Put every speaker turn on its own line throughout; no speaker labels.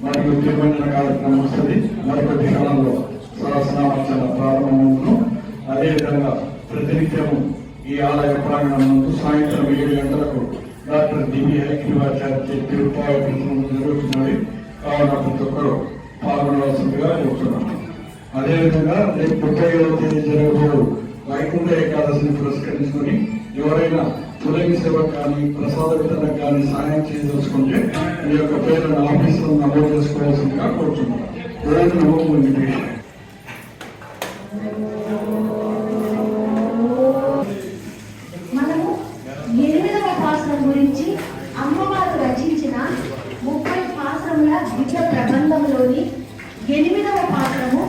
మనకి ముఖ్యమైన కార్యక్రమం వస్తుంది. మరికొద్ది కాలంలో సహస్రనామార్చన ప్రారంభమవును. అదేవిధంగా ప్రతినిత్యము ఈ ఆలయ ప్రాంగణంలో సాయంత్రం 7 గంటలకు డాక్టర్ డిబి హైకివాచార్య తిరుపాయకృష్ణం జరుగుతున్నది. కావున ప్రతి ఒక్కరు పాల్గొనవలసిందిగా చెబుతున్నాను. అదేవిధంగా రేపు 30వ తేదీ జరగబోయే వైకుంఠ ఏకాదశిని పురస్కరించుకొని ఎవరైనా తొలగి సేవ కానీ ప్రసాద వితరణ కానీ సహాయం చేయదలుచుకుంటే ఈ యొక్క పేరును ఆఫీసులో నమోదు చేసుకోవాల్సిందిగా కోరుతున్నాను.
మనము 8వ పాసరం గురించి అమ్మవారు రచించిన 30 పాసరముల దివ్య ప్రబంధంలోని 8వ పాసరము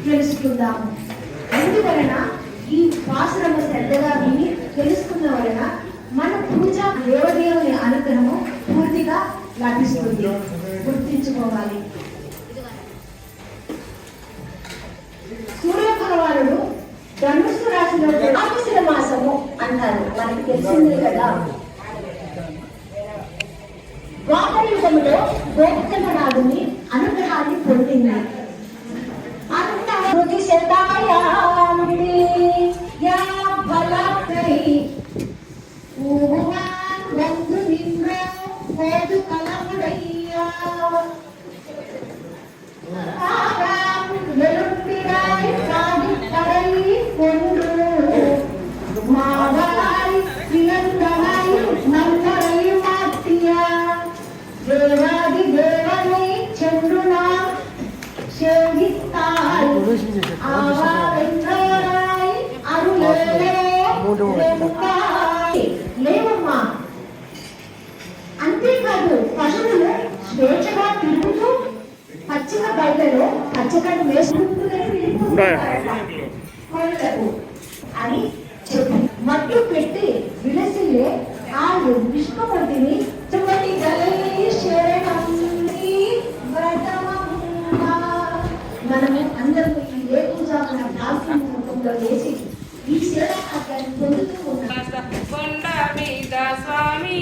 తెలుసుకుందాము. అందువలన ఈ పాసరము శ్రద్ధగా విని తెలుసుకున్న వలన మన పూజ దేవదేవుని అనుగ్రహము పూర్తిగా లభిస్తుంది. గుర్తించుకోవాలి. సూర్య భగవానుడు ధనుస్సు రాశిలో ఆశ్వయుజ మాసము అంటారు, మనకి తెలిసిందే కదా. ద్వాపర యుగంలో గోపికనాథుని అనుగ్రహాన్ని పొందింది. లేవమ్మా. అంతేకాదు పశువులు స్వేచ్ఛగా తిరుగుతూ పచ్చిక బయటలో పచ్చగడ్డ వేసుకుంటూ అని చెప్పి మట్టు పెట్టి విలసిల్లే ఆ విష్ణుమూర్తిని మనము అందరూ ఈ లేకుండా ప్రాంతంలో వేసి ఈ సేవ పొందుతూ ఉన్నాం.
కొండ మీద స్వామి